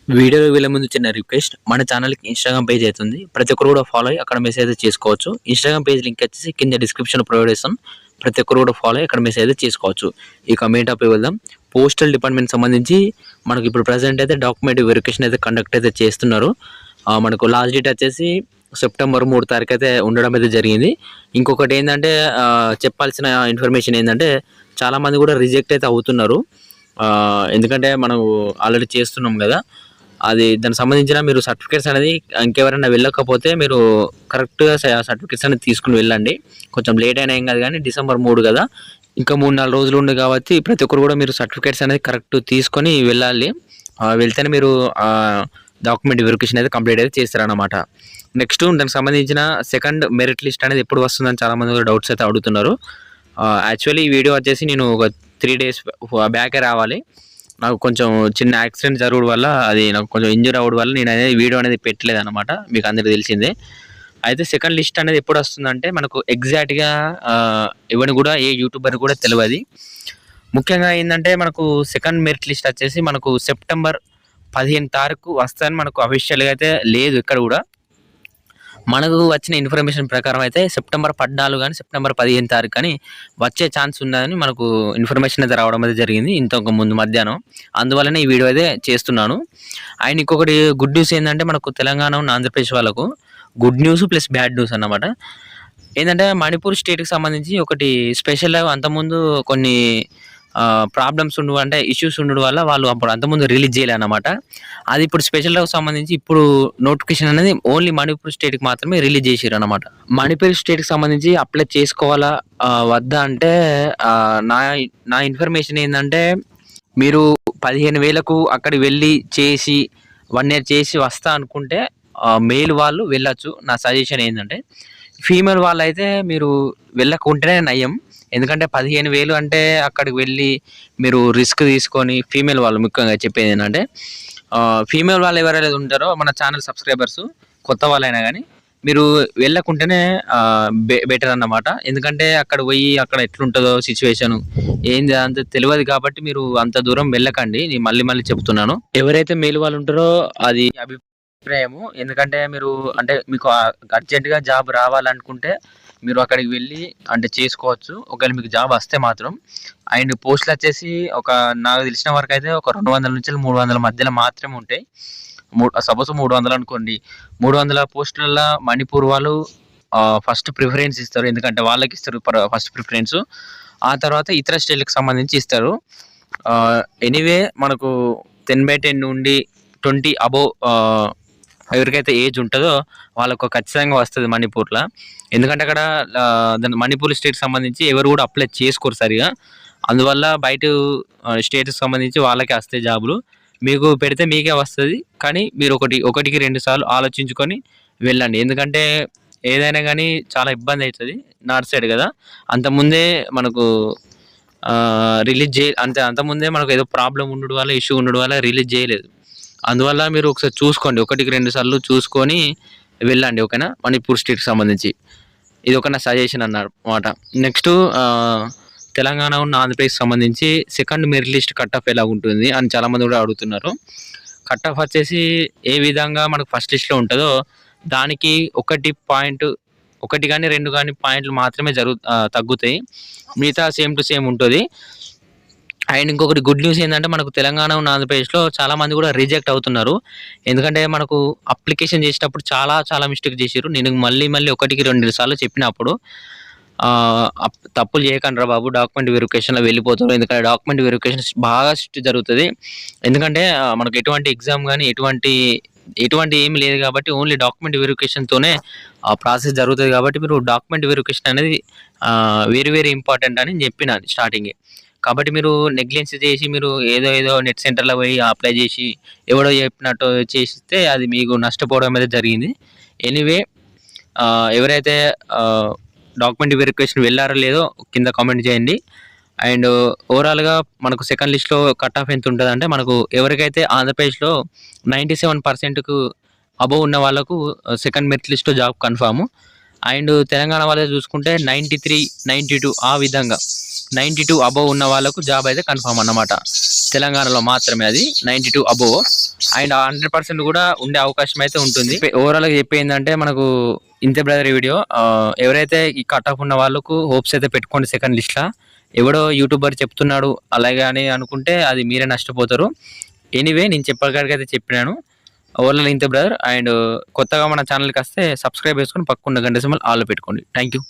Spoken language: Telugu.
వీడియోలో వెళ్ళే ముందు చిన్న రిక్వెస్ట్, మన ఛానల్‌కి ఇన్‌స్టాగ్రామ్ పేజ్ అయితే ఉంది. ప్రతి ఒక్కరు కూడా ఫాలో అయ్యి అక్కడ మెసేజ్ అయితే చేసుకోవచ్చు. ఇన్‌స్టాగ్రామ్ పేజ్ లింక్ వచ్చేసి కింద డిస్క్రిప్షన్‌లో ప్రొవైడ్ చేస్తాను. ప్రతి ఒక్కరు కూడా ఫాలో అయ్యి అక్కడ మెసేజ్ అయితే చేసుకోవచ్చు. ఇక మెయిన్ టాపిక్‌కి వెళ్దాం. పోస్టల్ డిపార్ట్‌మెంట్ సంబంధించి మనకి ఇప్పుడు ప్రెజెంట్ అయితే డాక్యుమెంట్ వెరిఫికేషన్ అయితే కండక్ట్ అయితే చేస్తున్నారు. మనకు లాస్ట్ డేట్ వచ్చేసి సెప్టెంబర్ 3 తారీఖు అయితే ఉండడం అయితే జరిగింది. ఇంకొకటి ఏందంటే చెప్పాల్సిన ఇన్ఫర్మేషన్ ఏందంటే చాలామంది కూడా రిజెక్ట్ అయితే అవుతున్నారు. ఎందుకంటే మనం ఆల్రెడీ చేస్తున్నాం కదా! అది దానికి సంబంధించిన మీరు సర్టిఫికేట్స్ అనేది ఇంకెవరైనా వెళ్ళకపోతే మీరు కరెక్ట్‌గా సర్టిఫికేట్స్ అనేది తీసుకొని వెళ్ళండి. కొంచెం లేట్ అయినా ఏం కాదు గానీ డిసెంబర్ 3 కదా! ఇంకా 3, 4 రోజులు ఉంది కాబట్టి ప్రతి ఒక్కరు కూడా మీరు సర్టిఫికేట్స్ అనేది కరెక్ట్ తీసుకొని వెళ్ళాలి. వెళ్తేనే మీరు డాక్యుమెంట్ వెరిఫికేషన్ అయితే కంప్లీట్ అయితే చేస్తారనమాట. నెక్స్ట్ దానికి సంబంధించిన సెకండ్ మెరిట్ లిస్ట్ అనేది ఎప్పుడు వస్తుందని చాలామంది కూడా డౌట్స్ అయితే అడుగుతున్నారు. యాక్చువల్లీ ఈ వీడియో వచ్చేసి నేను ఒక 3 డేస్ బ్యాకే రావాలి. నాకు కొంచెం చిన్న యాక్సిడెంట్ జరగడం వల్ల అది నాకు కొంచెం ఇంజ్యూర్ అవ్వడం వల్ల నేను అనేది వీడియో అనేది పెట్టలేదనమాట. మీకు అందరికి తెలిసిందే. అయితే సెకండ్ లిస్ట్ అనేది ఎప్పుడు వస్తుందంటే మనకు ఎగ్జాక్ట్‌గా ఎవరిని కూడా ఏ యూట్యూబర్ కూడా తెలవది. ముఖ్యంగా ఏందంటే మనకు సెకండ్ మెరిట్ లిస్ట్ వచ్చేసి మనకు సెప్టెంబర్ 15 తారీఖు వస్తదని మనకు అఫీషియల్‌గా అయితే లేదు ఎక్కడ కూడా. మనకు వచ్చిన ఇన్ఫర్మేషన్ ప్రకారం అయితే సెప్టెంబర్ 14 గాని, సెప్టెంబర్ 15 తారీఖు కానీ వచ్చే ఛాన్స్ ఉందని మనకు ఇన్ఫర్మేషన్ అయితే రావడం అయితే జరిగింది ఇంతకు ముందు మధ్యాహ్నం. అందువల్లనే ఈ వీడియో అయితే చేస్తున్నాను. అండ్ ఇంకొకటి గుడ్ న్యూస్ ఏందంటే మనకు తెలంగాణ ఉన్న ఆంధ్రప్రదేశ్ వాళ్ళకు good news plus bad news అన్నమాట. ఏందంటే మణిపూర్ స్టేట్‌కి సంబంధించి ఒకటి స్పెషల్‌గా అంతకుముందు కొన్ని ప్రాబ్లమ్స్ అంటే ఇష్యూస్ ఉండడం వల్ల వాళ్ళు అప్పుడు అంతకుముందు రిలీజ్ చేయలే అన్నమాట. అది ఇప్పుడు స్పెషల్‌కి సంబంధించి ఇప్పుడు నోటిఫికేషన్ అనేది ఓన్లీ మణిపూర్ స్టేట్‌కి మాత్రమే రిలీజ్ చేసిర్రన్నమాట. మణిపూర్ స్టేట్‌కి సంబంధించి అప్లై చేసుకోవాలా వద్దా అంటే నా నా ఇన్ఫర్మేషన్ ఏందంటే మీరు 15,000కు అక్కడికి వెళ్ళి చేసి 1 ఇయర్ చేసి వస్తా అనుకుంటే మేల్ వాళ్ళు వెళ్ళొచ్చు. నా సజెషన్ ఏందంటే ఫీమేల్ వాళ్ళైతే మీరు వెళ్ళకుంటేనే నయం. ఎందుకంటే 15,000 అంటే అక్కడికి వెళ్ళి మీరు రిస్క్ తీసుకొని ఫీమేల్ వాళ్ళు ముఖ్యంగా చెప్పేది ఏంటంటే ఫీమేల్ వాళ్ళు ఎవరైతే ఉంటారో మన ఛానల్ సబ్స్క్రైబర్స్ కొత్త వాళ్ళైనా కానీ మీరు వెళ్ళకుంటేనే బెటర్ అన్నమాట. ఎందుకంటే అక్కడ పోయి అక్కడ ఎట్లుంటుందో సిచ్యువేషన్ ఏంది అంత తెలియదు కాబట్టి మీరు అంత దూరం వెళ్ళకండి. నేను మళ్ళీ మళ్ళీ చెప్తున్నాను. ఎవరైతే మేల్ వాళ్ళు ఉంటారో అది అభిప్రాయము. ఎందుకంటే మీరు అంటే మీకు అర్జెంటుగా జాబ్ రావాలనుకుంటే మీరు అక్కడికి వెళ్ళి అంటే చేసుకోవచ్చు. ఒకవేళ మీకు జాబ్ వస్తే మాత్రం. అండ్ పోస్టులు వచ్చేసి నాకు తెలిసిన వరకు అయితే ఒక 200 నుంచి 300 మధ్యలో మాత్రమే ఉంటాయి. సపోజ్ 300 అనుకోండి. 300 పోస్టులలో మణిపూర్ వాళ్ళు ఫస్ట్ ప్రిఫరెన్స్ ఇస్తారు. ఎందుకంటే వాళ్ళకి ఇస్తారు ఫస్ట్ ప్రిఫరెన్స్. ఆ తర్వాత ఇతర స్టేట్‌లకు సంబంధించి ఇస్తారు. ఎనీవే మనకు 10/10 నుండి 20 అబోవ్ ఎవరికైతే ఏజ్ ఉంటుందో వాళ్ళకు ఖచ్చితంగా వస్తుంది మణిపూర్‌లో. ఎందుకంటే అక్కడ దాని మణిపూర్ స్టేట్‌కి సంబంధించి ఎవరు కూడా అప్లై చేసుకోరు సరిగా. అందువల్ల బయట స్టేట్‌కి సంబంధించి వాళ్ళకే వస్తాయి జాబులు. మీకు పెడితే మీకే వస్తది. కానీ మీరు ఒకటికి 2 సార్లు ఆలోచించుకొని వెళ్ళండి. ఎందుకంటే ఏదైనా గానీ చాలా ఇబ్బంది అయితది. నార్త్ సైడ్ కదా! అంతకుముందే మనకు అంతకుముందే మనకు ఏదో ప్రాబ్లమ్ ఉండడం వల్ల, ఇష్యూ ఉండడం వల్ల రిలీజ్ చేయలేదు. అందువల్ల మీరు ఒకసారి చూసుకోండి. 1, 2 సార్లు చూసుకొని వెళ్ళండి. ఓకేనా? మణిపూర్ స్టేట్‌కి సంబంధించి. ఇది ఒక నా సజెషన్ అన్నమాట. నెక్స్ట్ తెలంగాణ ఉన్న ఆంధ్రప్రదేశ్‌కి సంబంధించి second merit list cut off ఎలాగుంటుంది అని చాలామంది కూడా అడుగుతున్నారు. కట్ ఆఫ్ వచ్చేసి ఏ విధంగా మనకు ఫస్ట్ లిస్ట్‌లో ఉంటదో దానికి 1 గాని 2 గాని పాయింట్లు మాత్రమే తగ్గుతాయి. మిగతా సేమ్ టు సేమ్ ఉంటది. అండ్ ఇంకొకటి గుడ్ న్యూస్ ఏందంటే మనకు తెలంగాణ ఉన్న ఆంధ్రప్రదేశ్‌లో చాలామంది కూడా రిజెక్ట్ అవుతున్నారు. ఎందుకంటే మనకు అప్లికేషన్ చేసేటప్పుడు చాలా మిస్టేక్ చేసిర్రు. నేను మళ్ళీ 1కి 2 సార్లు చెప్పినప్పుడు తప్పులు చేయకండిరా బాబు డాక్యుమెంట్ వెరిఫికేషన్‌లో వెళ్ళిపోతారు. ఎందుకంటే డాక్యుమెంట్ వెరిఫికేషన్ బాగా స్ట్రిక్ట్ జరుగుతది. ఎందుకంటే మనకు ఎటువంటి ఎగ్జామ్ గాని ఎటువంటి ఏమి లేదు కాబట్టి ఓన్లీ డాక్యుమెంట్ వెరిఫికేషన్‌తోనే ఆ ప్రాసెస్ జరుగుతది కాబట్టి మీరు డాక్యుమెంట్ వెరిఫికేషన్ అనేది వెరీ ఇంపార్టెంట్ అని చెప్పిన స్టార్టింగే. కాబట్టి మీరు నెగ్లెన్స్ చేసి మీరు ఏదో నెట్ సెంటర్‌లో పోయి అప్లై చేసి ఎవడో చెప్పినట్టు చేస్తే అది మీకు నష్టపోవడం అయితే జరిగింది. ఎనీవే ఎవరైతే డాక్యుమెంట్ వెరిఫికేషన్ వెళ్ళారో లేదో కింద కామెంట్ చేయండి. అండ్ ఓవరాల్‌గా మనకు సెకండ్ లిస్ట్‌లో కట్ ఆఫ్ ఎంత ఉంటదంటే మనకు ఎవరికైతే ఆంధ్రప్రదేశ్‌లో 97%కు అబోవ్ ఉన్న వాళ్ళకు సెకండ్ మెరిట్ లిస్ట్‌లో జాబ్ కన్ఫర్మ్. అండ్ తెలంగాణ వాళ్ళది చూసుకుంటే 93, 92 ఆ విధంగా 92 అబోవ్ ఉన్న వాళ్ళకు జాబ్ అయితే కన్ఫర్మ్ అన్నమాట. తెలంగాణలో మాత్రమే అది 92 అబోవ్ అండ్ 100% కూడా ఉండే అవకాశం అయితే ఉంటుంది. ఓవరాల్ గా చెప్పేందంటే మనకు ఇంతే బ్రదర్ ఈ వీడియో. ఎవరైతే ఈ కట్ ఆఫ్ ఉన్న వాళ్ళకు హోప్స్ అయితే పెట్టుకోండి సెకండ్ లిస్ట్ లా. ఎవడో యూట్యూబర్ చెప్తున్నాడు అలాగే అని అనుకుంటే అది మీరే నష్టపోతారు. ఎనీవే నేను చెప్పగలిగైతే చెప్పినాను. ఓవరాల్ ఇంతే బ్రదర్. అండ్ కొత్తగా మన ఛానల్కి వస్తే సబ్స్క్రైబ్ చేసుకొని పక్కన గంట సింబల్ ఆల్ పెట్టుకోండి. Thank you.